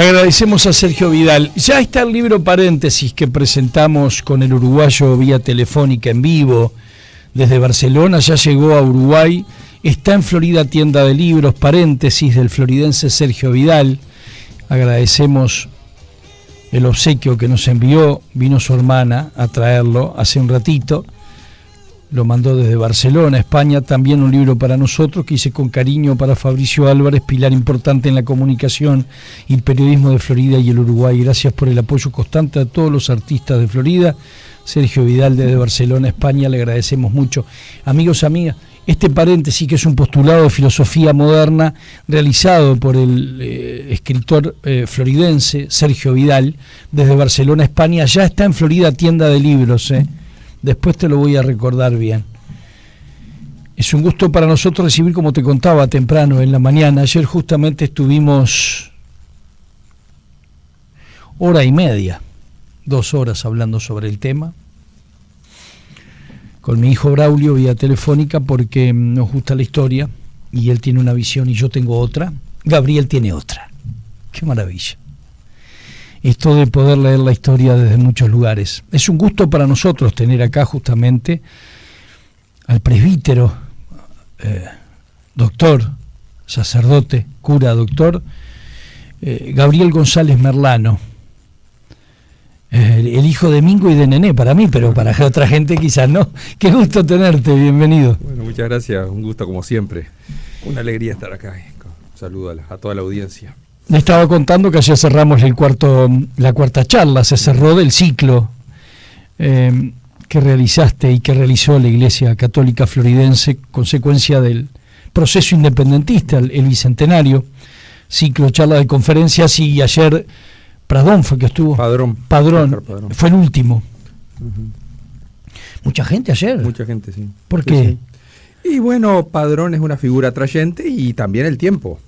Agradecemos a Sergio Vidal. Ya está el libro Paréntesis que presentamos con el uruguayo vía telefónica en vivo desde Barcelona. Ya llegó a Uruguay. Está en Florida Tienda de Libros, Paréntesis, del floridense Sergio Vidal. Agradecemos el obsequio que nos envió. Vino su hermana a traerlo hace un ratito. Lo mandó desde Barcelona, España. También un libro para nosotros que hice con cariño para Fabricio Álvarez, pilar importante en la comunicación y periodismo de Florida y el Uruguay. Gracias por el apoyo constante a todos los artistas de Florida. Sergio Vidal desde Barcelona, España, le agradecemos mucho. Amigos, amigas, este paréntesis, que es un postulado de filosofía moderna realizado por el escritor floridense Sergio Vidal desde Barcelona, España, ya está en Florida Tienda de Libros. Después te lo voy a recordar bien. Es un gusto para nosotros recibir, como te contaba temprano en la mañana. Ayer justamente estuvimos hora y media, 2 horas hablando sobre el tema, con mi hijo Braulio vía telefónica, porque nos gusta la historia y él tiene una visión y yo tengo otra. Gabriel tiene otra. Qué maravilla esto de poder leer la historia desde muchos lugares. Es un gusto para nosotros tener acá justamente al presbítero, doctor, sacerdote, cura, doctor, Gabriel González Merlano, el hijo de Mingo y de Nené para mí, pero para otra gente quizás no. Qué gusto tenerte, bienvenido. Bueno, muchas gracias, un gusto como siempre. Una alegría estar acá. Un saludo a toda la audiencia. Me estaba contando que ayer cerramos la cuarta charla, se cerró del ciclo que realizaste y que realizó la Iglesia Católica Floridense, consecuencia del proceso independentista, el bicentenario, ciclo, charla de conferencias, y ayer Pradón fue que estuvo. Padrón. Fue el último. Mucha gente ayer. Mucha gente, sí. ¿Por qué? Sí. Y bueno, Padrón es una figura atrayente y también el tiempo.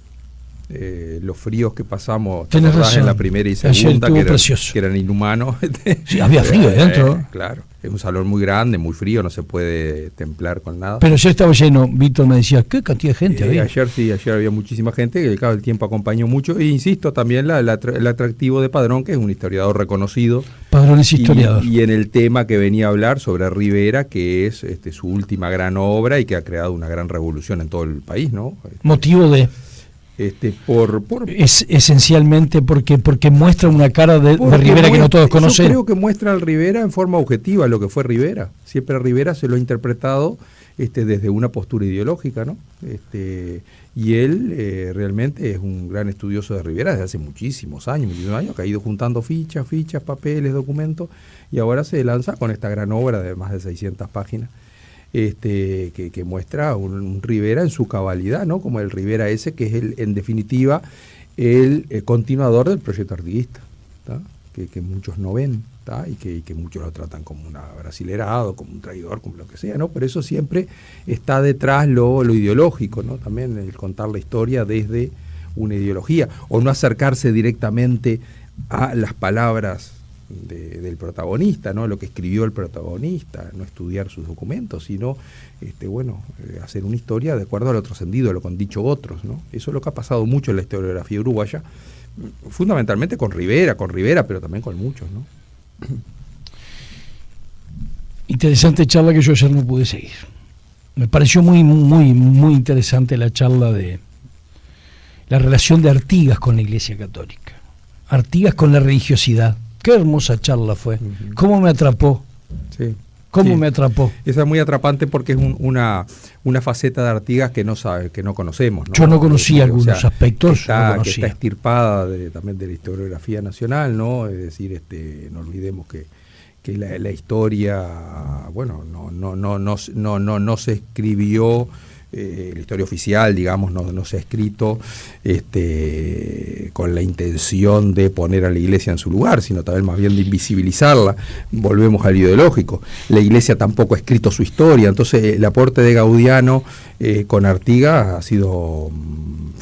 Los fríos que pasamos en la primera y segunda, que eran inhumanos. Sí, había frío adentro. Claro, es un salón muy grande, muy frío, no se puede templar con nada. Pero ya estaba lleno. Víctor me decía, ¿qué cantidad de gente había? Ayer había muchísima gente, que el tiempo acompañó mucho. E insisto, también el atractivo de Padrón, que es un historiador reconocido. Padrón es historiador. Y en el tema que venía a hablar sobre Rivera, que es su última gran obra y que ha creado una gran revolución en todo el país, ¿no? Motivo de... Es esencialmente porque muestra una cara de Rivera que no todos conocen. Yo creo que muestra al Rivera en forma objetiva lo que fue Rivera. Siempre a Rivera se lo ha interpretado desde una postura ideológica, ¿no? Y él realmente es un gran estudioso de Rivera desde hace muchísimos años, que ha ido juntando fichas, papeles, documentos, y ahora se lanza con esta gran obra de más de 600 páginas. Que muestra un Rivera en su cabalidad, ¿no? Como el Rivera ese, que es en definitiva el continuador del proyecto artiguista, que muchos no ven, y que muchos lo tratan como un brasilerado, como un traidor, como lo que sea, ¿no? Pero eso siempre está detrás lo ideológico, ¿no? También el contar la historia desde una ideología, o no acercarse directamente a las palabras del protagonista, ¿no? Lo que escribió el protagonista, no estudiar sus documentos, sino hacer una historia de acuerdo a lo trascendido, a lo que han dicho otros, ¿no? Eso es lo que ha pasado mucho en la historiografía uruguaya, fundamentalmente con Rivera, pero también con muchos, ¿no? Interesante charla que yo ayer no pude seguir. Me pareció muy interesante la charla de la relación de Artigas con la Iglesia Católica, Artigas con la religiosidad. Qué hermosa charla fue. ¿Cómo me atrapó? Sí. ¿Cómo me atrapó? Esa es muy atrapante porque es una faceta de Artigas que no conocemos, ¿no? Yo no conocía algunos aspectos. Que está estirpada también de la historiografía nacional, ¿no? Es decir, no olvidemos que la historia, no se escribió. La historia oficial, digamos, no se ha escrito con la intención de poner a la Iglesia en su lugar, sino también más bien de invisibilizarla. Volvemos al ideológico. La Iglesia tampoco ha escrito su historia, entonces el aporte de Gaudiano con Artigas ha sido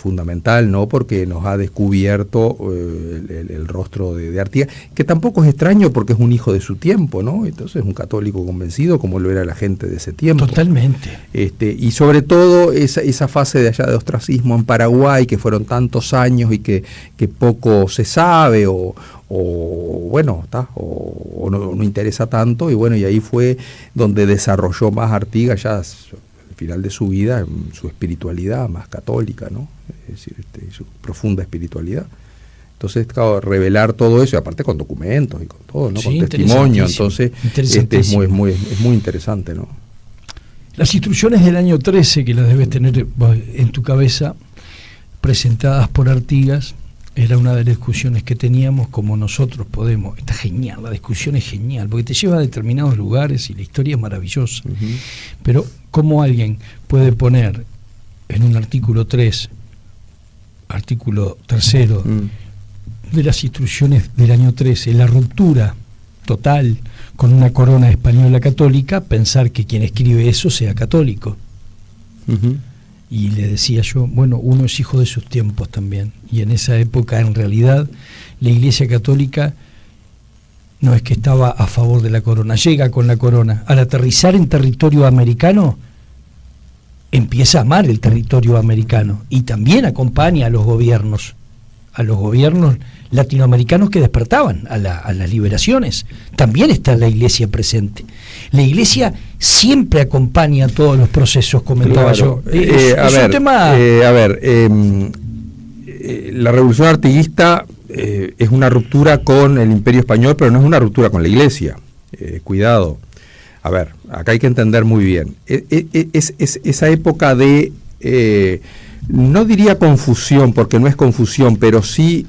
fundamental, ¿no? Porque nos ha descubierto el rostro de Artigas, que tampoco es extraño porque es un hijo de su tiempo, ¿no? Entonces es un católico convencido como lo era la gente de ese tiempo. Totalmente. Y sobre todo esa fase de allá de ostracismo en Paraguay, que fueron tantos años y que poco se sabe o no interesa tanto, y bueno, y ahí fue donde desarrolló más Artigas ya al final de su vida, en su espiritualidad más católica, ¿no? Es decir, su profunda espiritualidad. Entonces, claro, revelar todo eso, y aparte con documentos y con todo, ¿no? Sí, con testimonio, entonces es muy interesante, ¿no? Las instrucciones del año 13, que las debes tener en tu cabeza, presentadas por Artigas, era una de las discusiones que teníamos, como nosotros podemos. Está genial, la discusión es genial, porque te lleva a determinados lugares y la historia es maravillosa. Uh-huh. Pero, ¿cómo alguien puede poner en un artículo 3, artículo 3 de las instrucciones del año 13, la ruptura total con una corona española católica, pensar que quien escribe eso sea católico? Uh-huh. Y le decía yo, bueno, uno es hijo de sus tiempos también, y en esa época en realidad la Iglesia Católica no es que estaba a favor de la corona, llega con la corona, al aterrizar en territorio americano empieza a amar el territorio americano y también acompaña a los gobiernos latinoamericanos que despertaban a las liberaciones. También está la Iglesia presente. La Iglesia siempre acompaña todos los procesos, comentaba yo. La revolución artiguista es una ruptura con el Imperio Español, pero no es una ruptura con la Iglesia. Cuidado. A ver, acá hay que entender muy bien. Es esa época de... no diría confusión, porque no es confusión, pero sí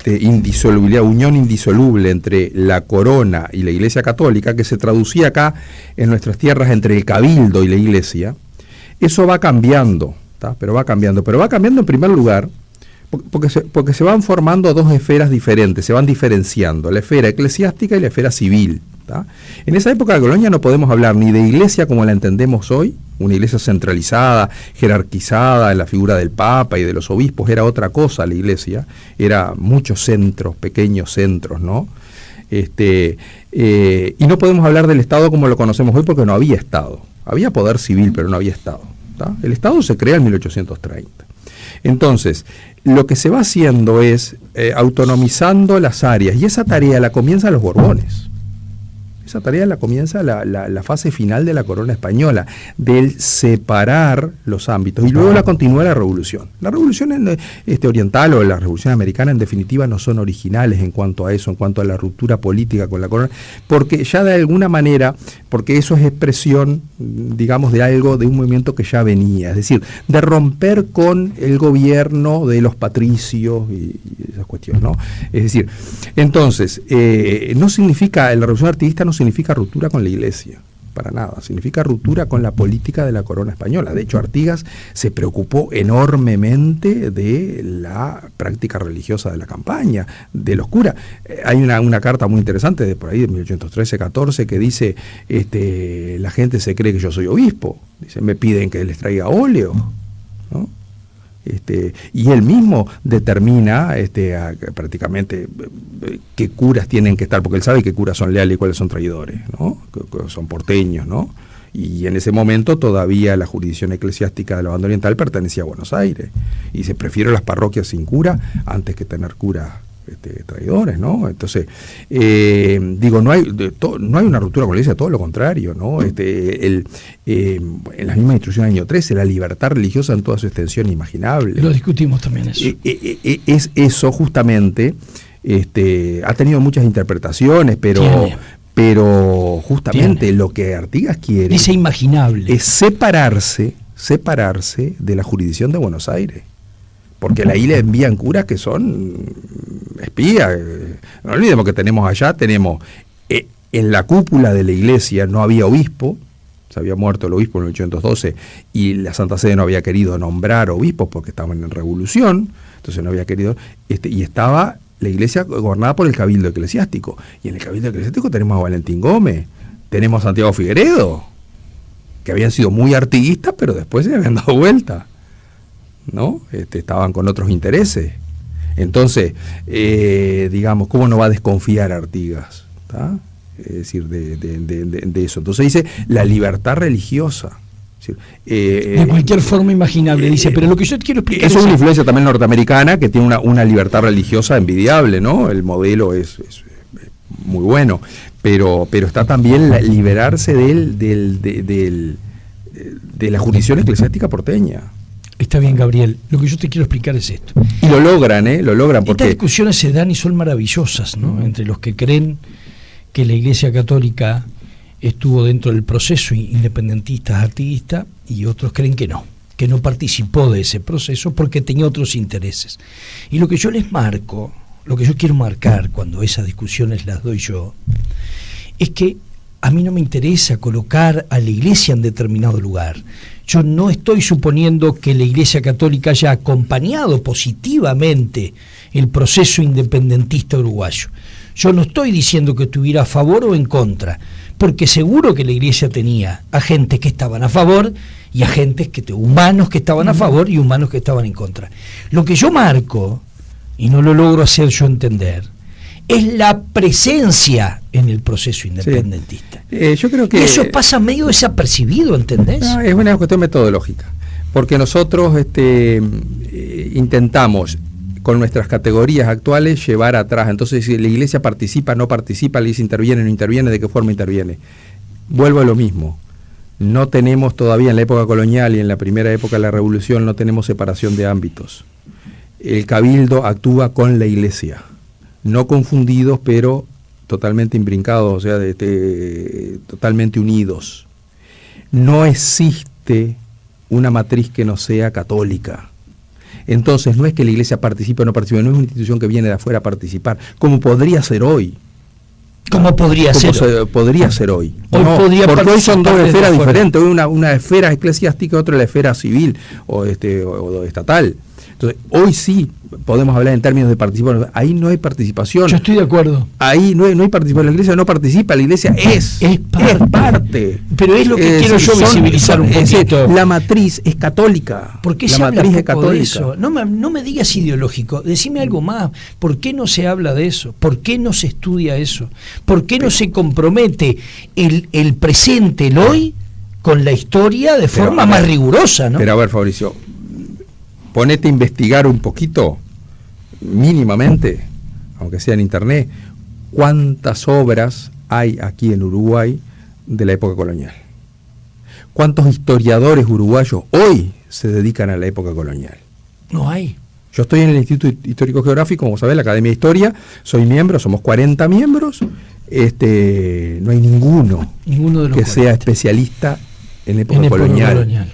indisolubilidad, unión indisoluble entre la corona y la Iglesia Católica, que se traducía acá en nuestras tierras entre el cabildo y la Iglesia. Eso va cambiando, ¿tá? Pero va cambiando en primer lugar porque se van formando dos esferas diferentes, se van diferenciando, la esfera eclesiástica y la esfera civil, ¿tá? En esa época de Colonia no podemos hablar ni de iglesia como la entendemos hoy, una iglesia centralizada, jerarquizada en la figura del Papa y de los obispos. Era otra cosa la iglesia, era muchos centros, pequeños centros, ¿no? Y no podemos hablar del Estado como lo conocemos hoy porque no había Estado. Había poder civil, pero no había Estado, ¿tá? El Estado se crea en 1830. Entonces, lo que se va haciendo es autonomizando las áreas, y esa tarea la comienzan los Borbones. Esa tarea la comienza la fase final de la corona española, del separar los ámbitos, y luego la continúa la revolución. La revolución oriental o la revolución americana en definitiva no son originales en cuanto a eso, en cuanto a la ruptura política con la corona, porque ya de alguna manera, porque eso es expresión, digamos, de algo, de un movimiento que ya venía, es decir, de romper con el gobierno de los patricios y esas cuestiones, ¿no? Es decir, entonces, no significa, la revolución artiguista no significa ruptura con la iglesia, para nada, significa ruptura con la política de la corona española. De hecho, Artigas se preocupó enormemente de la práctica religiosa de la campaña, de los curas. Hay una carta muy interesante de por ahí de 1813-14 que dice, la gente se cree que yo soy obispo, dice, me piden que les traiga óleo, ¿no? Y él mismo determina prácticamente qué curas tienen que estar, porque él sabe qué curas son leales y cuáles son traidores, ¿no? Que son porteños, ¿no? Y en ese momento todavía la jurisdicción eclesiástica de la banda oriental pertenecía a Buenos Aires, y se prefiere las parroquias sin cura antes que tener curas traidores, ¿no? Entonces, no hay una ruptura con la iglesia, todo lo contrario, ¿no? En las mismas instrucciones del año 13, la libertad religiosa en toda su extensión imaginable. Lo discutimos también eso. Es eso justamente, ha tenido muchas interpretaciones, pero justamente lo que Artigas quiere... Dice imaginable. Es separarse de la jurisdicción de Buenos Aires. Porque ahí le envían curas que son espías. No olvidemos que tenemos en la cúpula de la iglesia no había obispo, se había muerto el obispo en 1812 y la Santa Sede no había querido nombrar obispos porque estaban en revolución, entonces no había querido, y estaba la iglesia gobernada por el cabildo eclesiástico, y en el cabildo eclesiástico tenemos a Valentín Gómez, tenemos a Santiago Figueredo, que habían sido muy artiguistas, pero después se habían dado vuelta. ¿no? Estaban con otros intereses. Entonces, digamos, ¿cómo no va a desconfiar Artigas? ¿Tá? Es decir, de eso. Entonces dice la libertad religiosa. De cualquier forma imaginable, dice, pero lo que yo quiero explicar es una influencia también norteamericana que tiene una libertad religiosa envidiable, ¿no? El modelo es muy bueno, pero está también liberarse de la jurisdicción eclesiástica porteña. Está bien, Gabriel, lo que yo te quiero explicar es esto. Y lo logran porque... Estas discusiones se dan y son maravillosas, ¿no? Entre los que creen que la Iglesia Católica estuvo dentro del proceso independentista, artiguista, y otros creen que no participó de ese proceso porque tenía otros intereses. Y lo que yo les marco, lo que yo quiero marcar cuando esas discusiones las doy yo, es que a mí no me interesa colocar a la Iglesia en determinado lugar. Yo no estoy suponiendo que la Iglesia Católica haya acompañado positivamente el proceso independentista uruguayo. Yo no estoy diciendo que estuviera a favor o en contra, porque seguro que la Iglesia tenía agentes que estaban a favor y agentes humanos que estaban a favor y humanos que estaban en contra. Lo que yo marco, y no lo logro hacer yo entender, es la presencia en el proceso independentista. Sí. Yo creo que eso pasa medio desapercibido, ¿entendés? No, es una cuestión metodológica, porque nosotros intentamos con nuestras categorías actuales llevar atrás. Entonces, si la Iglesia participa, no participa, la Iglesia interviene, no interviene, ¿de qué forma interviene? Vuelvo a lo mismo. No tenemos todavía en la época colonial y en la primera época de la Revolución, no tenemos separación de ámbitos. El cabildo actúa con la Iglesia, no confundidos, pero totalmente imbrincados, o sea, totalmente unidos. No existe una matriz que no sea católica. Entonces, no es que la Iglesia participe o no participe, no es una institución que viene de afuera a participar, como podría ser hoy. ¿Cómo podría ser? Podría ser hoy. Hoy no, podría porque hoy son dos esferas diferentes, hoy una esfera eclesiástica y otra la esfera civil o estatal. Entonces, hoy sí podemos hablar en términos de participación. Ahí no hay participación. Yo estoy de acuerdo. Ahí no hay participación. La Iglesia no participa, la Iglesia es parte. Pero es lo que quiero yo visibilizar un poquito. La matriz es católica. ¿Por qué se habla poco de eso? No me digas ideológico, decime algo más. ¿Por qué no se habla de eso? ¿Por qué no se estudia eso? ¿Por qué no se compromete el presente, el hoy, con la historia de forma más rigurosa, ¿no? Pero a ver, Fabricio, ponete a investigar un poquito, mínimamente, aunque sea en internet, cuántas obras hay aquí en Uruguay de la época colonial. ¿Cuántos historiadores uruguayos hoy se dedican a la época colonial? No hay. Yo estoy en el Instituto Histórico Geográfico, como sabés, la Academia de Historia, soy miembro, somos 40 miembros, no hay ninguno de los que 40 sea especialista en época colonial.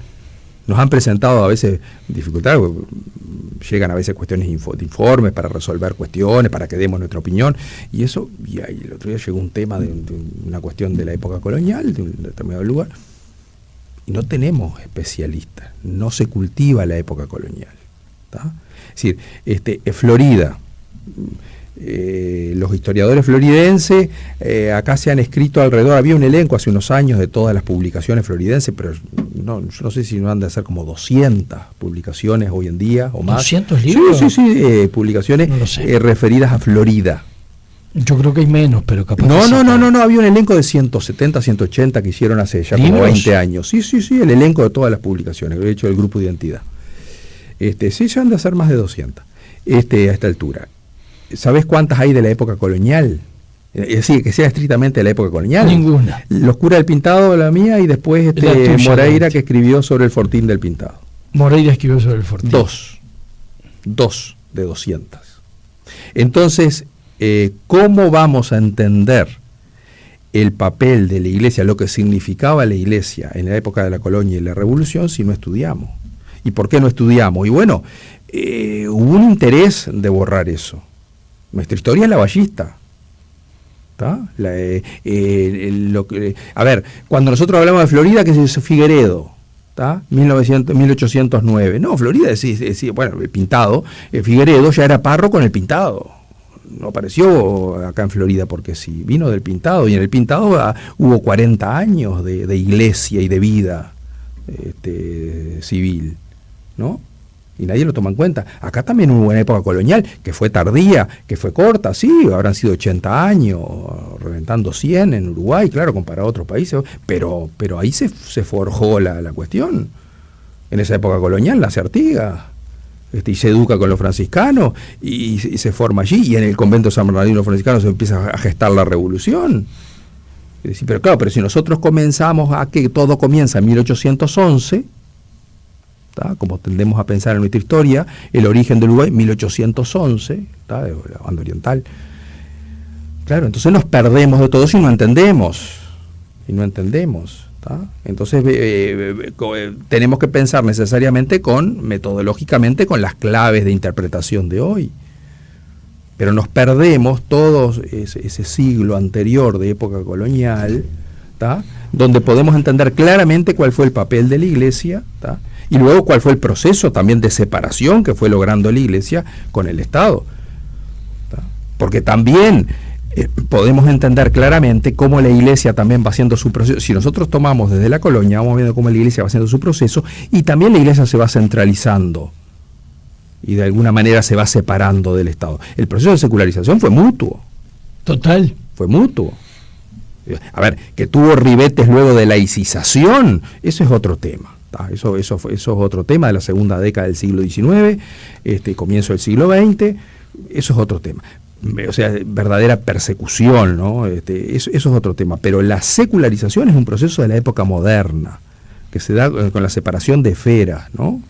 Nos han presentado a veces dificultades, llegan a veces cuestiones de informes para resolver cuestiones, para que demos nuestra opinión, y ahí el otro día llegó un tema de una cuestión de la época colonial, de un determinado lugar, y no tenemos especialistas, no se cultiva la época colonial. ¿Tá? Es decir, Florida, los historiadores floridenses, acá se han escrito alrededor, había un elenco hace unos años de todas las publicaciones floridenses, pero yo no sé si no han de ser como 200 publicaciones hoy en día o más. ¿200 libros? Sí, publicaciones referidas a Florida. Yo creo que hay menos, pero capaz. No, había un elenco de 170, 180 que hicieron hace ya como 20 años. Sí, el elenco de todas las publicaciones, de hecho el grupo de identidad. Sí, ya han de ser más de 200 a esta altura. ¿Sabés cuántas hay de la época colonial? Es decir, que sea estrictamente de la época colonial. Ninguna. Los curas del Pintado, la mía, y después Moreira, que escribió sobre el Fortín del Pintado. Moreira escribió sobre el Fortín. Dos de 200. Entonces, ¿cómo vamos a entender el papel de la Iglesia, lo que significaba la Iglesia en la época de la colonia y la Revolución, si no estudiamos? ¿Y por qué no estudiamos? Y bueno, hubo un interés de borrar eso. Nuestra historia es lavallista. A ver, cuando nosotros hablamos de Florida, que es Figueredo, 1809. No, Florida decía, bueno, el Pintado, Figueredo ya era párroco en el Pintado. No apareció acá en Florida porque sí, vino del Pintado, y en el Pintado hubo 40 años de iglesia y de vida civil, ¿no? y nadie lo toma en cuenta. Acá también hubo una época colonial que fue tardía, que fue corta, sí, habrán sido 80 años, reventando 100 en Uruguay, claro, comparado a otros países, pero ahí se forjó la cuestión. En esa época colonial nace Artigas, y se educa con los franciscanos, y se forma allí, y en el convento de San Bernardino los franciscanos se empieza a gestar la revolución. Es decir, pero claro, pero si nosotros comenzamos a que todo comienza en 1811, como tendemos a pensar en nuestra historia, el origen del Uruguay, 1811, de la banda oriental. Claro, entonces nos perdemos de todo eso y no entendemos. Entonces tenemos que pensar necesariamente metodológicamente con las claves de interpretación de hoy. Pero nos perdemos todo ese siglo anterior de época colonial, donde podemos entender claramente cuál fue el papel de la Iglesia, y luego cuál fue el proceso también de separación que fue logrando la Iglesia con el Estado. Porque también podemos entender claramente cómo la Iglesia también va haciendo su proceso. Si nosotros tomamos desde la colonia, vamos viendo cómo la Iglesia va haciendo su proceso, y también la Iglesia se va centralizando y de alguna manera se va separando del Estado. El proceso de secularización fue mutuo. Total. Fue mutuo. A ver, que tuvo ribetes luego de la laicización, eso es otro tema. Eso es otro tema de la segunda década del siglo XIX, comienzo del siglo XX, eso es otro tema. O sea, verdadera persecución, ¿no? Eso es otro tema. Pero la secularización es un proceso de la época moderna, que se da con la separación de esferas, ¿no?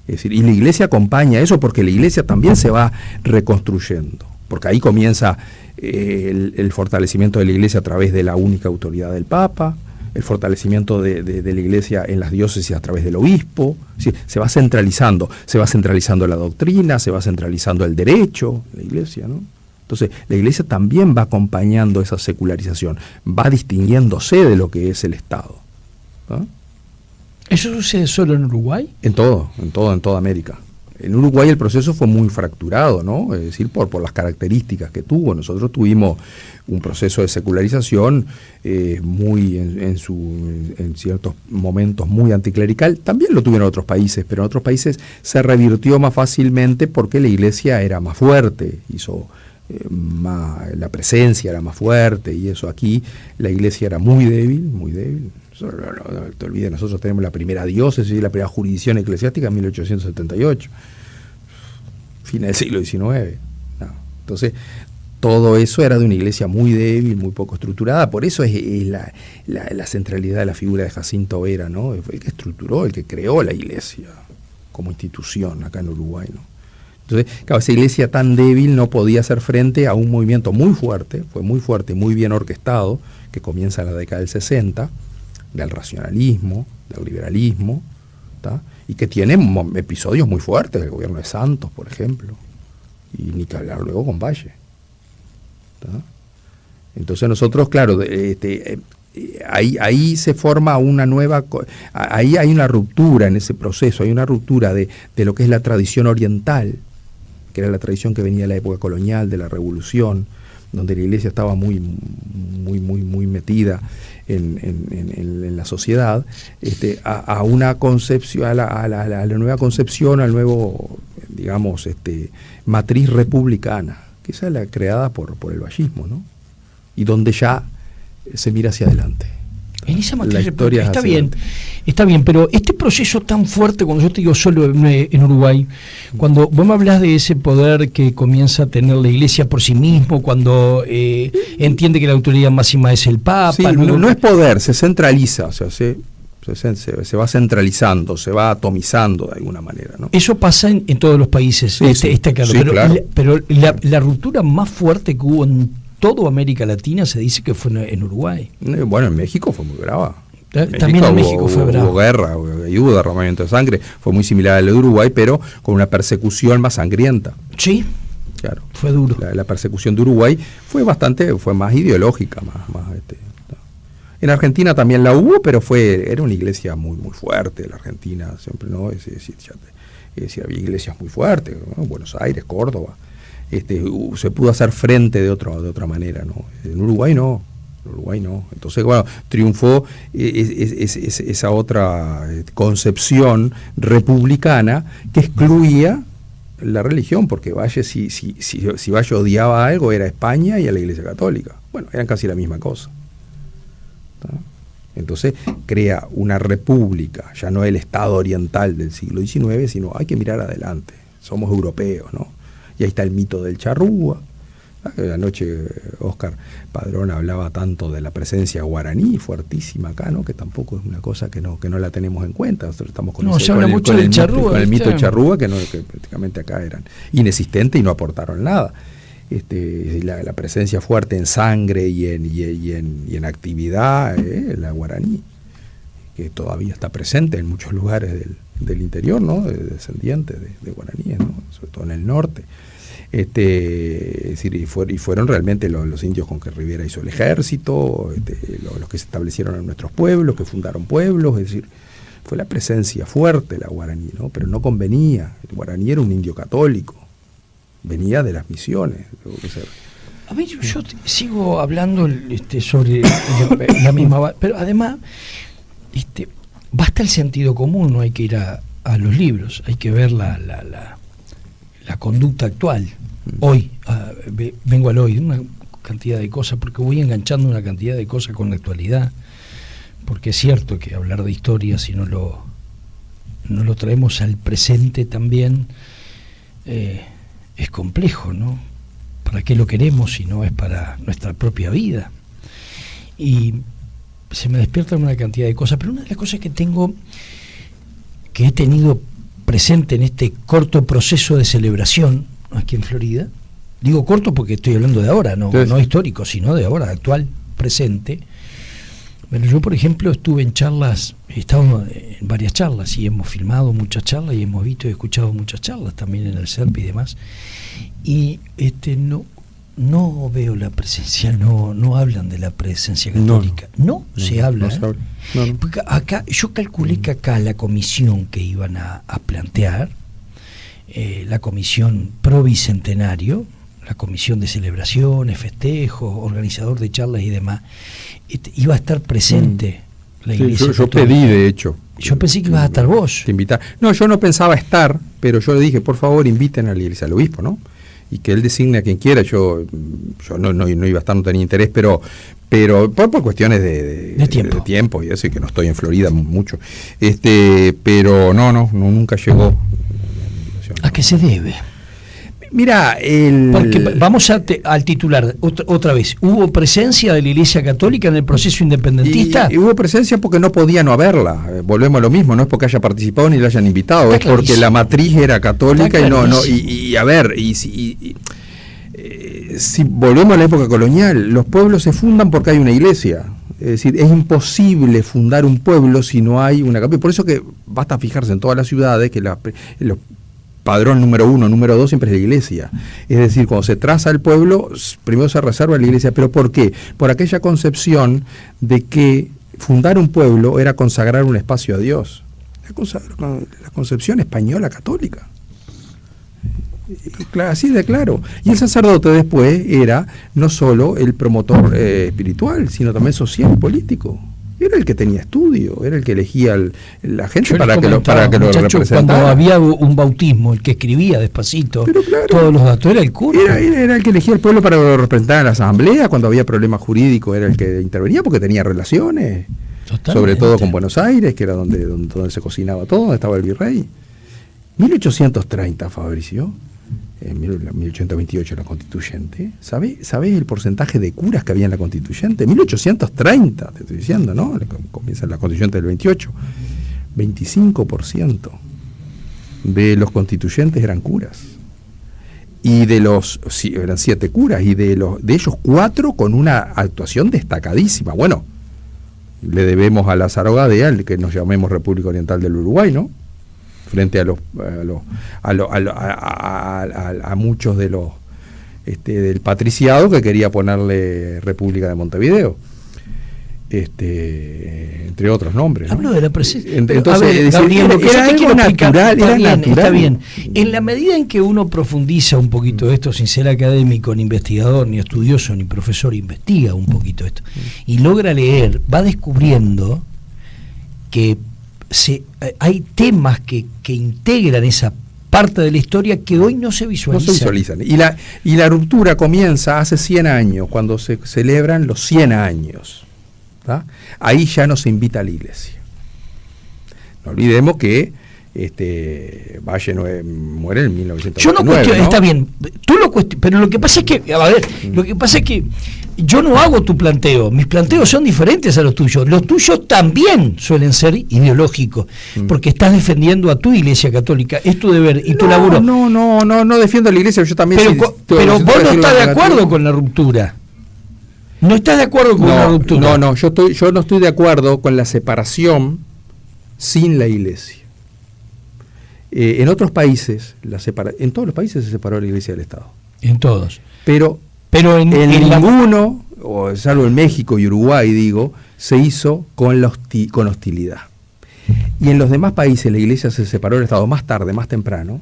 Es decir, y la Iglesia acompaña eso porque la Iglesia también se va reconstruyendo, porque ahí comienza el fortalecimiento de la Iglesia a través de la única autoridad del Papa, el fortalecimiento de la Iglesia en las diócesis a través del obispo. ¿Sí? Se va centralizando la doctrina, se va centralizando el derecho, la Iglesia, ¿no? Entonces, la Iglesia también va acompañando esa secularización, va distinguiéndose de lo que es el Estado, ¿no? ¿Eso sucede solo en Uruguay? En toda América. En Uruguay el proceso fue muy fracturado, ¿no? Es decir, por las características que tuvo. Nosotros tuvimos un proceso de secularización muy en ciertos momentos muy anticlerical. También lo tuvieron otros países, pero en otros países se revirtió más fácilmente porque la Iglesia era más fuerte, la presencia era más fuerte, y eso. Aquí la Iglesia era muy débil, muy débil. No te olvides, nosotros tenemos la primera diócesis y la primera jurisdicción eclesiástica en 1878, fin del siglo XIX. No. Entonces, todo eso era de una Iglesia muy débil, muy poco estructurada. Por eso es la centralidad de la figura de Jacinto Vera, ¿no? Fue el que estructuró, el que creó la Iglesia como institución acá en Uruguay, ¿no? Entonces, claro, esa Iglesia tan débil no podía hacer frente a un movimiento muy fuerte, fue muy fuerte, muy bien orquestado, que comienza en la década del 60, del racionalismo, del liberalismo, y que tiene episodios muy fuertes, el gobierno de Santos, por ejemplo, y ni que hablar luego con Valle. Entonces nosotros, claro, ahí se forma una nueva, ahí hay una ruptura en ese proceso, hay una ruptura de lo que es la tradición oriental, que era la tradición que venía de la época colonial, de la revolución, donde la Iglesia estaba muy metida en la sociedad, a una concepción, a la nueva concepción, al nuevo, digamos, matriz republicana, que esa es la creada por el vallismo, ¿no? Y donde ya se mira hacia adelante. En esa matriz republicana está bien, pero este proceso tan fuerte, cuando yo te digo solo en Uruguay, cuando vos me hablas de ese poder que comienza a tener la Iglesia por sí mismo, cuando entiende que la autoridad máxima es el Papa. Sí, no es poder, se centraliza, o sea, se va centralizando, se va atomizando de alguna manera, ¿no? Eso pasa en todos los países, sí, está claro, sí, pero la ruptura más fuerte que hubo en toda América Latina se dice que fue en Uruguay. Bueno, en México fue muy brava. También en México fue brava. Hubo guerra, hubo derramamiento de sangre, fue muy similar a lo de Uruguay, pero con una persecución más sangrienta. Sí, claro. Fue duro. La persecución de Uruguay fue más ideológica, En Argentina también la hubo, pero era una iglesia muy fuerte, la Argentina siempre, ¿no? Es decir, había iglesias muy fuertes, ¿no? Buenos Aires, Córdoba. Se pudo hacer frente de otra manera, ¿no? En Uruguay no. Uruguay no. Entonces, bueno, triunfó esa otra concepción republicana que excluía la religión, porque Valle, si Valle odiaba algo, era España y a la Iglesia Católica. Bueno, eran casi la misma cosa. ¿Tá? Entonces crea una república, ya no el Estado oriental del siglo XIX, sino hay que mirar adelante, somos europeos, ¿no? Y ahí está el mito del charrúa. Anoche Óscar Padrón hablaba tanto de la presencia guaraní, fuertísima acá, ¿no? Que tampoco es una cosa que no la tenemos en cuenta. Nosotros estamos con, se habla mucho del charrúa, con el mito del charrúa, que prácticamente acá eran inexistentes y no aportaron nada. La presencia fuerte en sangre y en actividad, la guaraní, que todavía está presente en muchos lugares del interior, ¿no? De descendientes de guaraníes, ¿no? Sobre todo en el norte. Es decir, y fueron realmente los indios con que Rivera hizo el ejército, los que se establecieron en nuestros pueblos, que fundaron pueblos, es decir, fue la presencia fuerte la guaraní, ¿no? Pero no convenía. El guaraní era un indio católico, venía de las misiones. A ver, yo sigo hablando sobre la misma, pero además basta el sentido común, no hay que ir a los libros, hay que ver la conducta actual. Hoy, vengo al hoy, una cantidad de cosas, porque voy enganchando una cantidad de cosas con la actualidad, porque es cierto que hablar de historia, si no lo traemos al presente también, es complejo, ¿no? ¿Para qué lo queremos si no es para nuestra propia vida? Y se me despiertan una cantidad de cosas, pero una de las cosas que he tenido presente en este corto proceso de celebración aquí en Florida, digo corto porque estoy hablando de ahora, no histórico, sino de ahora, actual, presente. Bueno, yo por ejemplo estuve en charlas, he estado en varias charlas y hemos filmado muchas charlas y hemos visto y escuchado muchas charlas también en el CERP y demás, y no veo la presencia, no hablan de la presencia católica, no se habla. Porque acá, yo calculé que acá la comisión que iban a plantear, la comisión pro bicentenario, la comisión de celebraciones, festejos, organizador de charlas y demás, iba a estar presente la Iglesia yo pedí, de hecho. Yo pensé que ibas a estar vos. No, yo no pensaba estar, pero yo le dije, por favor, inviten a la Iglesia, al obispo, ¿no? Y que él designe a quien quiera. Yo no iba a estar, no tenía interés, pero por cuestiones de tiempo y eso, y que no estoy en Florida mucho. Pero nunca llegó. ¿A qué se debe? Mira, porque vamos al titular otra vez. ¿Hubo presencia de la Iglesia Católica en el proceso independentista? Y hubo presencia porque no podía no haberla. Volvemos a lo mismo, no es porque haya participado ni la hayan invitado, es porque la matriz era católica si volvemos a la época colonial, los pueblos se fundan porque hay una iglesia. Es decir, es imposible fundar un pueblo si no hay una capilla. Por eso que basta fijarse en todas las ciudades que los padrón número 1, número 2 siempre es la iglesia. Es decir, cuando se traza el pueblo, primero se reserva la iglesia. ¿Pero por qué? Por aquella concepción de que fundar un pueblo era consagrar un espacio a Dios. La concepción española católica. Así de claro. Y el sacerdote después era no solo el promotor espiritual, sino también social y político. Era el que tenía estudio, era el que elegía la gente para que lo representara. Cuando había un bautismo, el que escribía despacito todos los datos era el cura. Era el que elegía el pueblo para que lo representara en la asamblea. Cuando había problemas jurídicos era el que intervenía porque tenía relaciones. Totalmente. Sobre todo con Buenos Aires, que era donde se cocinaba todo, donde estaba el virrey. 1830, Fabricio, en 1828 la constituyente. ¿Sabés el porcentaje de curas que había en la constituyente? 1830, te estoy diciendo, ¿no? Comienza la constituyente del 28. 25% de los constituyentes eran curas. Y eran 7 curas, y de ellos 4 con una actuación destacadísima. Bueno, le debemos a Lázaro Gadea el que nos llamemos República Oriental del Uruguay, ¿no? Frente a muchos de los del patriciado que quería ponerle República de Montevideo. entre otros nombres, ¿no? Hablo de la presencia. Entonces, Gabriel, era algo natural, era natural. Está bien. En la medida en que uno profundiza un poquito esto, sin ser académico, ni investigador, ni estudioso, ni profesor, investiga un poquito esto y logra leer, va descubriendo que hay temas que integran esa parte de la historia que hoy no se visualizan. No se visualizan. Y la ruptura comienza hace 100 años, cuando se celebran los 100 años. ¿tá? Ahí ya no se invita a la iglesia. No olvidemos que Valle muere en 1929. Yo no cuestiono, ¿no? Está bien, tú lo cuestionas, pero lo que pasa es que, a ver, lo que pasa es que yo no hago tu planteo, mis planteos son diferentes a los tuyos. Los tuyos también suelen ser ideológicos, porque estás defendiendo a tu Iglesia Católica, es tu deber y tu laburo. No defiendo a la Iglesia, yo también. Pero vos no estás de acuerdo con la ruptura. ¿No estás de acuerdo con la ruptura? No, yo no estoy de acuerdo con la separación sin la Iglesia. En otros países, en todos los países se separó la Iglesia del Estado. En todos. Pero en ninguno, o salvo en México y Uruguay, digo, se hizo con hostilidad. Y en los demás países la Iglesia se separó del Estado más tarde, más temprano,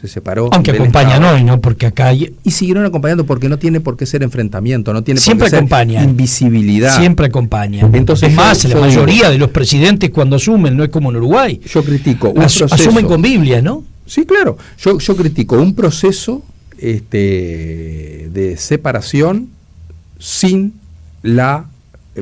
se separó. Aunque acompañan hoy, ¿no? Porque acá hay... Y siguieron acompañando porque no tiene por qué ser enfrentamiento, no tiene siempre por qué acompañan. Ser invisibilidad. Siempre acompañan. Entonces, es más, la mayoría de los presidentes cuando asumen, no es como en Uruguay. Yo critico un proceso. Asumen con Biblia, ¿no? Sí, claro. Yo critico un proceso de separación sin la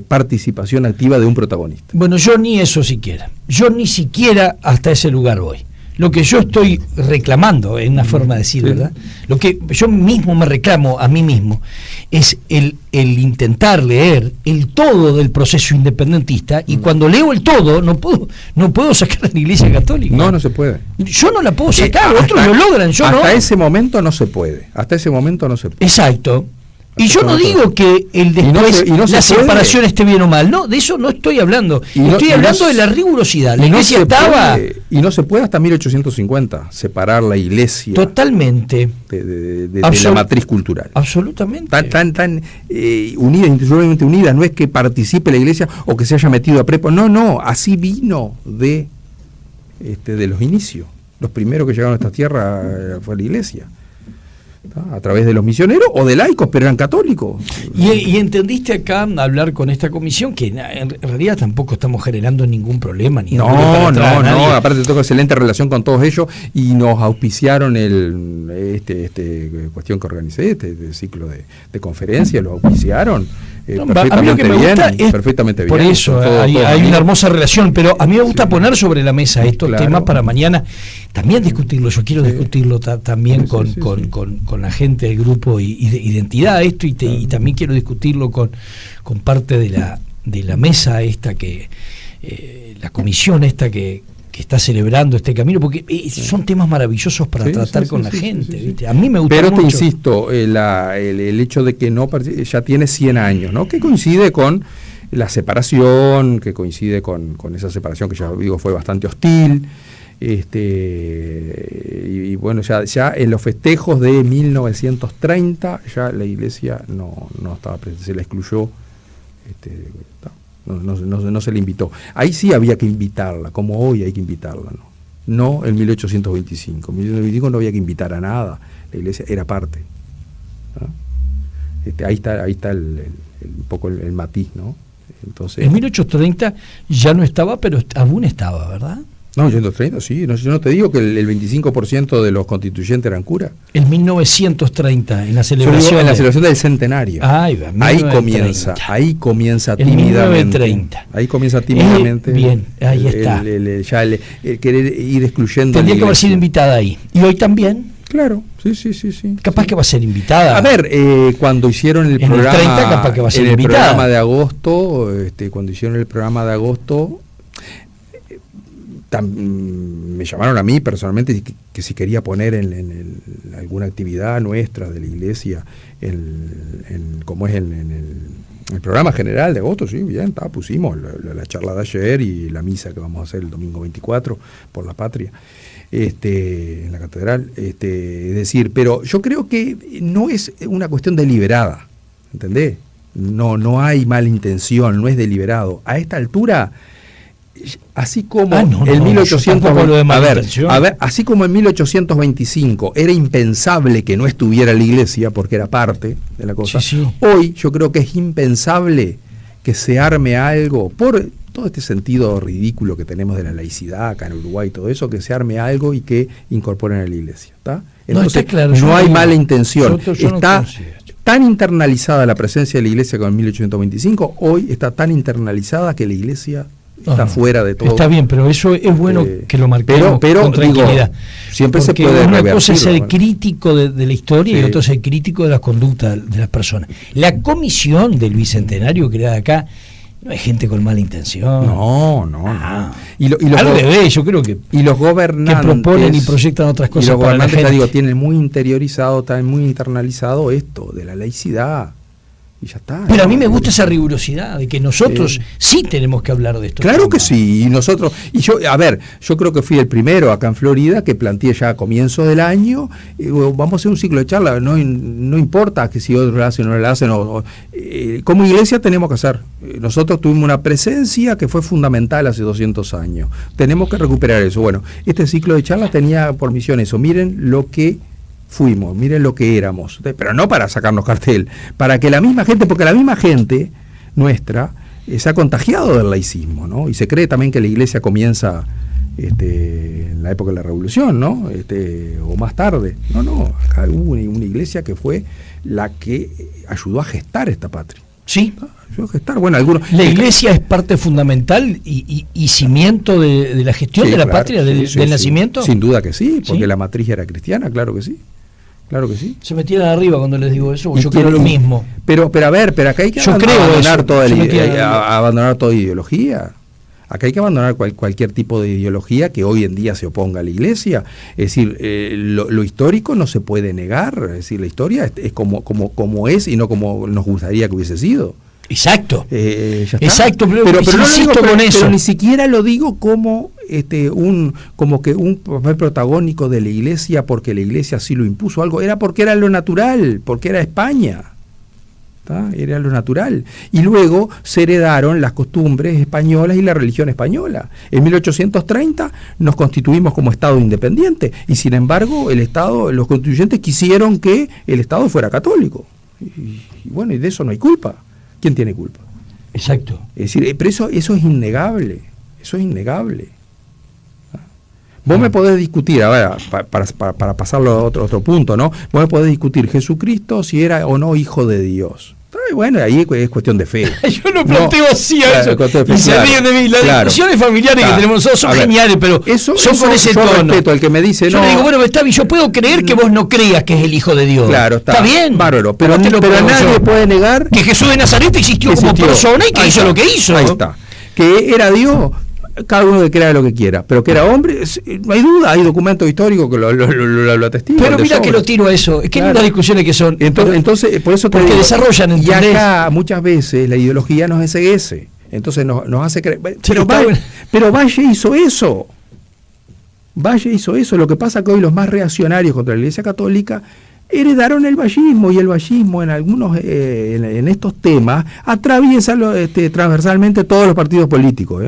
participación activa de un protagonista. Bueno, yo ni eso siquiera. Yo ni siquiera hasta ese lugar voy. Lo que yo estoy reclamando, es una forma de decir, ¿verdad? Lo que yo mismo me reclamo a mí mismo es el intentar leer el todo del proceso independentista, y cuando leo el todo no puedo sacar a la Iglesia Católica. No se puede. Yo no la puedo sacar, otros lo logran, yo no. Hasta ese momento no se puede. Exacto. Y yo no digo que el después la separación esté bien o mal, no, de eso no estoy hablando. Estoy hablando de la rigurosidad. La Iglesia estaba... Y no se puede hasta 1850 separar la Iglesia totalmente de la matriz cultural. Absolutamente. Tan unidas, indissolublemente unidas, no es que participe la Iglesia o que se haya metido a prepo, no, así vino de los inicios. Los primeros que llegaron a esta tierra fue la Iglesia. A través de los misioneros o de laicos, pero eran católicos. Y entendiste acá hablar con esta comisión que en realidad tampoco estamos generando ningún problema. No, aparte tengo excelente relación con todos ellos y nos auspiciaron cuestión que organicé, este ciclo de conferencias, lo auspiciaron. Perfectamente bien. Por eso hay una hermosa relación, pero a mí me gusta poner sobre la mesa estos temas para mañana también discutirlo. Yo quiero discutirlo también con la gente del grupo y de identidad y también quiero discutirlo con parte de la mesa esta la comisión esta que está celebrando este camino, porque son temas maravillosos para tratar con la gente. ¿Viste? A mí me gusta mucho. Pero te insisto, el hecho de que ya tiene 100 años, ¿no? Que coincide con la separación, que coincide con esa separación que ya digo fue bastante hostil. Y bueno, ya en los festejos de 1930 ya la Iglesia no estaba presente, se la excluyó. No se le invitó. Ahí sí había que invitarla, como hoy hay que invitarla, no en 1825. En 1825 no había que invitar a nada, la Iglesia era parte. Ahí está un poco el matiz, ¿no? Entonces, en 1830 ya no estaba, pero aún estaba, ¿verdad? No, en los 30 sí, yo no te digo que el 25% de los constituyentes eran curas. En 1930, en la celebración. En la celebración del centenario. Ahí comienza tímidamente. Ahí comienza tímidamente. Bien, ahí está. El querer ir excluyendo. Tendría que haber sido invitada ahí. ¿Y hoy también? Claro, sí. Capaz que va a ser invitada. A ver, cuando hicieron el programa. En el 30 capaz que va a ser invitada. El programa de agosto, cuando hicieron el programa de agosto. Me llamaron a mí personalmente que si quería poner en alguna actividad nuestra de la Iglesia, como es en el programa general de agosto, sí, bien, pusimos la charla de ayer y la misa que vamos a hacer el domingo 24 por la patria, en la catedral, es decir, pero yo creo que no es una cuestión deliberada, ¿entendés? no hay mala intención, no es deliberado. A esta altura, así como así como en 1825 era impensable que no estuviera la iglesia porque era parte de la cosa, hoy yo creo que es impensable que se arme algo por todo este sentido ridículo que tenemos de la laicidad acá en Uruguay y todo eso, que se arme algo y que incorporen a la iglesia, ¿está? Entonces, no hay mala intención. Está tan internalizada la presencia de la iglesia como en 1825, hoy está tan internalizada que la iglesia está fuera de todo. Está bien, pero eso es bueno que lo marquemos con tranquilidad. Siempre porque se puede una cosa es ser crítico de la historia y otra es ser crítico de la conducta de las personas. La comisión del Bicentenario creada acá no hay gente con mala intención. No. Al revés, yo creo que y los gobernantes que proponen y proyectan otras cosas. Y los gobernantes, ya digo, tienen muy interiorizado, también muy internalizado esto de la laicidad. Y ya está. Pero a mí me gusta esa rigurosidad de que nosotros sí tenemos que hablar de esto. Claro que sí, yo creo que fui el primero acá en Florida que planteé ya a comienzos del año, vamos a hacer un ciclo de charla, no importa que si otros lo hacen o no lo hacen, como iglesia tenemos que hacer. Nosotros tuvimos una presencia que fue fundamental hace 200 años, tenemos que recuperar eso. Bueno, este ciclo de charlas tenía por misión eso, miren lo que fuimos, miren lo que éramos, pero no para sacarnos cartel, para que la misma gente, porque la misma gente nuestra se ha contagiado del laicismo, ¿no? Y se cree también que la iglesia comienza en la época de la Revolución, ¿no? O más tarde. No, acá hubo una iglesia que fue la que ayudó a gestar esta patria. Sí. Ayudó a gestar, bueno, algunos. La iglesia es parte fundamental y cimiento de la gestión de la patria, del nacimiento. Sin duda que sí, porque la matriz era cristiana, claro que sí. Claro que sí. Se me tiran arriba cuando les digo eso, yo creo lo mismo. Pero acá hay que abandonar toda ideología. Acá hay que abandonar cualquier tipo de ideología que hoy en día se oponga a la iglesia. Es decir, lo histórico no se puede negar. Es decir, la historia es como es y no como nos gustaría que hubiese sido. Exacto. Exacto, pero no insisto con eso. Pero ni siquiera lo digo como un papel protagónico de la iglesia porque la iglesia sí lo impuso algo, era porque era lo natural, porque era España. ¿Tá? Era lo natural. Y luego se heredaron las costumbres españolas y la religión española. En 1830 nos constituimos como Estado independiente y sin embargo los constituyentes quisieron que el Estado fuera católico. Y bueno, y de eso no hay culpa. ¿Quién tiene culpa? Exacto. Es decir, pero eso es innegable. Eso es innegable. Vos me podés discutir, a ver, para pasarlo a otro punto, ¿no? Vos me podés discutir Jesucristo si era o no hijo de Dios. Bueno, ahí es cuestión de fe. Yo lo planteo así a eso. Y se ríen de mí. Las discusiones familiares que tenemos nosotros son geniales, pero son con ese tono. Respeto al que me dice, yo le digo, bueno, está bien, yo puedo creer que vos no creas que es el hijo de Dios. Claro, está bien. Bárbaro, pero nadie puede negar que Jesús de Nazaret existió como persona y que hizo lo que hizo. Ahí está. Que era Dios. Cada uno que crea lo que quiera, pero que era hombre, no hay duda, hay documentos históricos que lo atestiguan. Pero mira que lo tiro a eso, es que hay unas discusiones que son. Entonces por eso porque desarrollan, ¿entendés? Y acá muchas veces la ideología nos enceguece, entonces nos hace creer. Pero Valle hizo eso. Lo que pasa es que hoy los más reaccionarios contra la Iglesia Católica heredaron el vallismo, y el vallismo en algunos en estos temas atraviesa transversalmente todos los partidos políticos,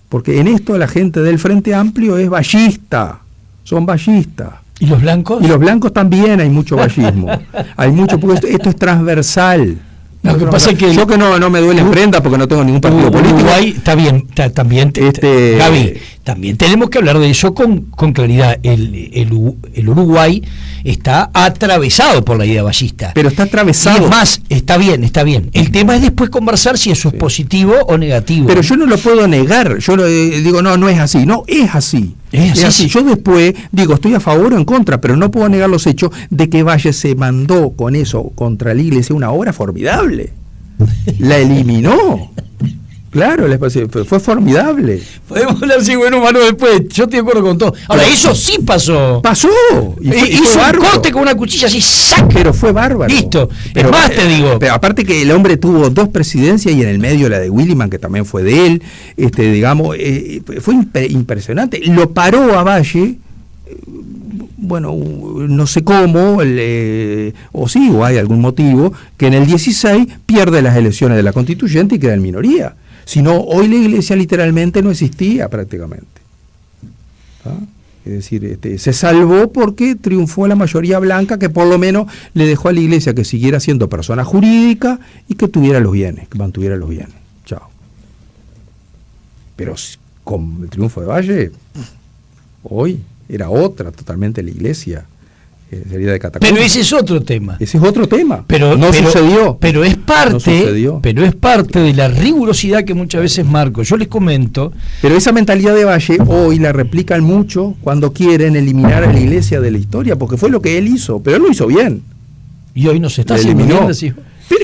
porque en esto la gente del Frente Amplio es vallista, son vallistas. ¿Y los blancos? Y los blancos también hay mucho vallismo. Hay mucho, porque esto es transversal. Lo que pasa es que yo que no me duele en prenda porque no tengo ningún partido político. Uruguay está bien, también Gaby, también tenemos que hablar de eso con claridad. El Uruguay está atravesado por la idea ballista. Pero está atravesado. Y es más, está bien. El tema es después conversar si eso es positivo o negativo. Pero yo no lo puedo negar. Yo digo, no es así. No, es así. Es así. Yo después digo, estoy a favor o en contra, pero no puedo negar los hechos de que Valle se mandó con eso contra la iglesia una obra formidable. La eliminó. Claro, fue formidable. Podemos hablar si bueno humano después. Yo estoy de acuerdo con todo. Ahora, eso sí pasó. Pasó. Hizo un corte con una cuchilla así, ¡sac! Pero fue bárbaro. Listo. Pero más te digo. Pero aparte que el hombre tuvo 2 presidencias y en el medio la de Williman, que también fue de él. Digamos, fue impresionante. Lo paró a Valle bueno, no sé cómo, o hay algún motivo, que en el 16 pierde las elecciones de la constituyente y queda en minoría. Si no, hoy la iglesia literalmente no existía prácticamente. ¿Ah? Es decir, se salvó porque triunfó la mayoría blanca, que por lo menos le dejó a la iglesia que siguiera siendo persona jurídica y que tuviera los bienes, que mantuviera los bienes. Chao. Pero con el triunfo de Valle, hoy era otra totalmente la iglesia. Sería de catacumba. Pero ese es otro tema. Ese es otro tema. Pero sucedió. Pero es parte de la rigurosidad que muchas veces marco. Yo les comento. Pero esa mentalidad de Valle hoy la replican mucho cuando quieren eliminar a la iglesia de la historia, porque fue lo que él hizo, pero él lo hizo bien. Y hoy nos está haciendo bien.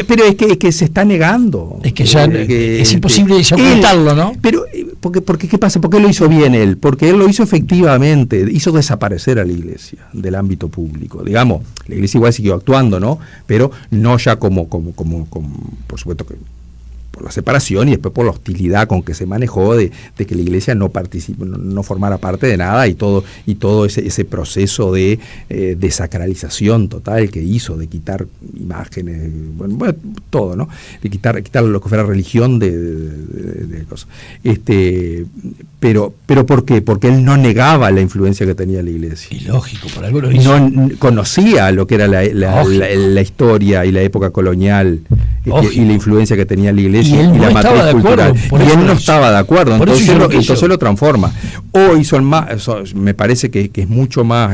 Pero es que se está negando. Es que ya es imposible ya ocultarlo, ¿no? Pero, porque ¿qué pasa? ¿Por qué lo hizo bien él? Porque él lo hizo efectivamente, hizo desaparecer a la iglesia del ámbito público. Digamos, la iglesia igual siguió actuando, ¿no? Pero no ya como por supuesto que por la separación y después por la hostilidad con que se manejó de que la iglesia no formara parte de nada y todo ese proceso de desacralización total que hizo, de quitar imágenes, bueno, todo, ¿no? De quitar lo que fuera religión de cosas. Pero ¿por qué? Porque él no negaba la influencia que tenía la iglesia. Y lógico, por algo lo hizo. No conocía lo que era la historia y la época colonial y la influencia que tenía la iglesia y la matriz cultural. Y él no estaba de acuerdo, entonces lo transforma. Hoy me parece que es mucho más,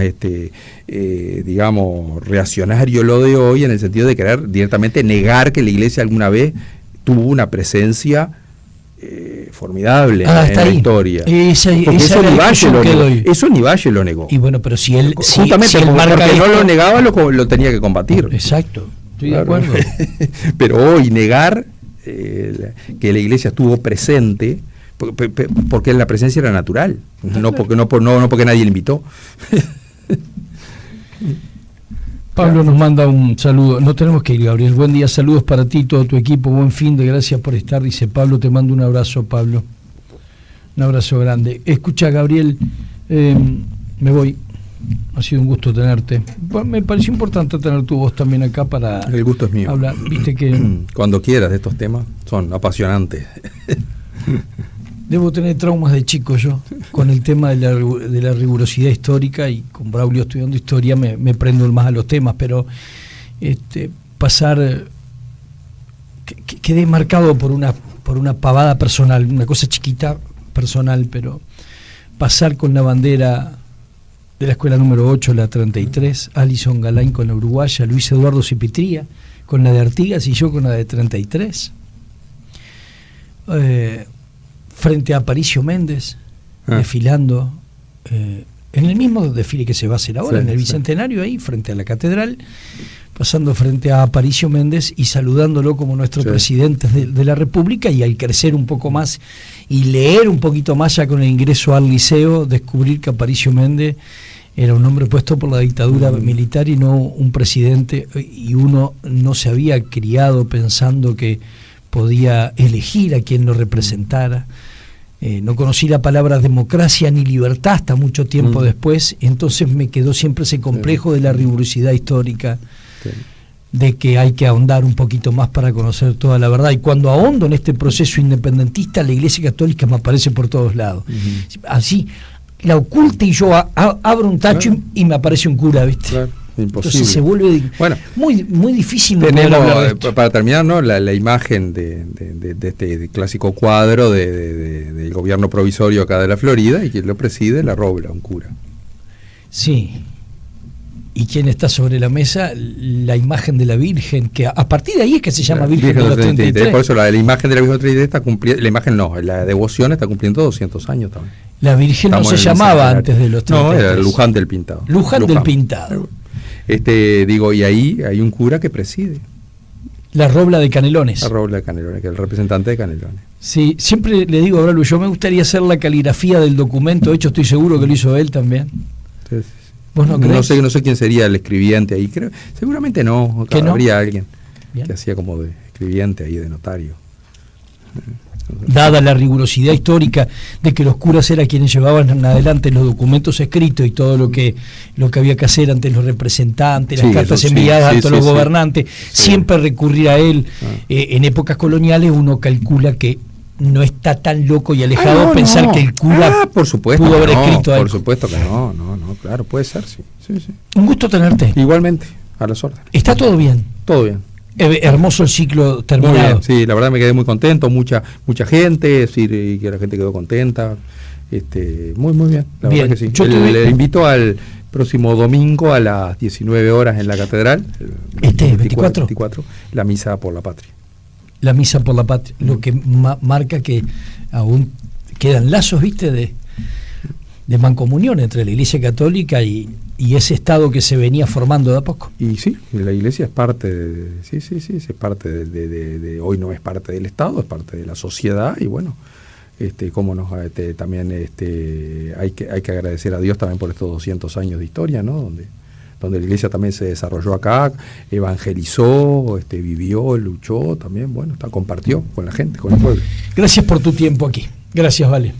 digamos, reaccionario lo de hoy, en el sentido de querer directamente negar que la iglesia alguna vez tuvo una presencia formidable en la historia. Eso ni Valle lo negó. Y bueno, pero si él justamente porque no lo negaba, lo tenía que combatir. Exacto, estoy de acuerdo. Pero hoy negar que la iglesia estuvo presente, porque la presencia era natural, no porque nadie le invitó. Pablo nos manda un saludo. No tenemos que ir, Gabriel. Buen día, saludos para ti y todo tu equipo. Buen fin de, gracias por estar. Dice Pablo, te mando un abrazo, Pablo. Un abrazo grande. Escucha, Gabriel, me voy. Ha sido un gusto tenerte. Me pareció importante tener tu voz también acá para... El gusto es mío. Hablar. Viste que... Cuando quieras de estos temas, son apasionantes. Debo tener traumas de chico yo, con el tema de la rigurosidad histórica, y con Braulio estudiando historia me prendo más a los temas, pero quedé marcado por una pavada personal, una cosa chiquita personal, pero pasar con la bandera de la escuela número 8, la 33, Alison Galain con la uruguaya, Luis Eduardo Cipitría con la de Artigas y yo con la de 33, frente a Aparicio Méndez, desfilando en el mismo desfile que se va a hacer ahora, en el Bicentenario, ahí frente a la catedral, pasando frente a Aparicio Méndez y saludándolo como nuestro presidente de la República, y al crecer un poco más y leer un poquito más ya con el ingreso al liceo, descubrir que Aparicio Méndez era un hombre puesto por la dictadura militar y no un presidente, y uno no se había criado pensando que podía elegir a quien lo representara. No conocí la palabra democracia ni libertad hasta mucho tiempo después, entonces me quedó siempre ese complejo de la rigurosidad histórica, de que hay que ahondar un poquito más para conocer toda la verdad, y cuando ahondo en este proceso independentista, la Iglesia Católica me aparece por todos lados, así, la oculta, y yo abro un tacho y me aparece un cura, ¿viste? Claro. Imposible. Entonces se vuelve muy difícil. Tenemos, para terminar, ¿no?, la imagen de este clásico cuadro del gobierno provisorio acá de la Florida, y quien lo preside, la Robla, un cura. Sí. ¿Y quién está sobre la mesa? La imagen de la Virgen, que a partir de ahí es que se llama Virgen de los 33. Por eso la imagen de la Virgen de los 33 está cumpliendo, la devoción está cumpliendo 200 años también. La Virgen no se llamaba antes de los 33. No, era Luján del Pintado. Luján del Pintado. Y ahí hay un cura que preside. La Robla de Canelones. La Robla de Canelones, que es el representante de Canelones. Sí, siempre le digo a Braulio, yo me gustaría hacer la caligrafía del documento, de hecho estoy seguro que lo hizo él también. Sí. ¿Vos no crees? No sé quién sería el escribiente ahí, seguramente no, habría alguien que hacía como de escribiente ahí, de notario. dada la rigurosidad histórica de que los curas eran quienes llevaban adelante los documentos escritos y todo lo que había que hacer ante los representantes, las cartas enviadas ante los gobernantes, siempre recurrir a él. En épocas coloniales uno calcula que no está tan loco y alejado pensar que el cura por supuesto pudo haber escrito algo. Por supuesto que no, claro, puede ser, sí. Un gusto tenerte. Igualmente, a las órdenes. ¿Está todo bien? Todo bien. Hermoso el ciclo terminado. Muy bien, sí, la verdad me quedé muy contento, mucha gente, es decir, y que la gente quedó contenta, muy bien, la verdad que sí. Le invito al próximo domingo a las 19 horas en la catedral, 24, la misa por la patria. La misa por la patria, lo que marca que aún quedan lazos, viste, de mancomunión entre la Iglesia Católica y ese Estado que se venía formando de a poco. Y sí, la Iglesia es parte es parte de hoy no es parte del Estado, es parte de la sociedad y bueno, cómo nos también hay que agradecer a Dios también por estos 200 años de historia, ¿no? Donde la Iglesia también se desarrolló acá, evangelizó, vivió, luchó también, bueno, compartió con la gente, con el pueblo. Gracias por tu tiempo aquí. Gracias, Vale.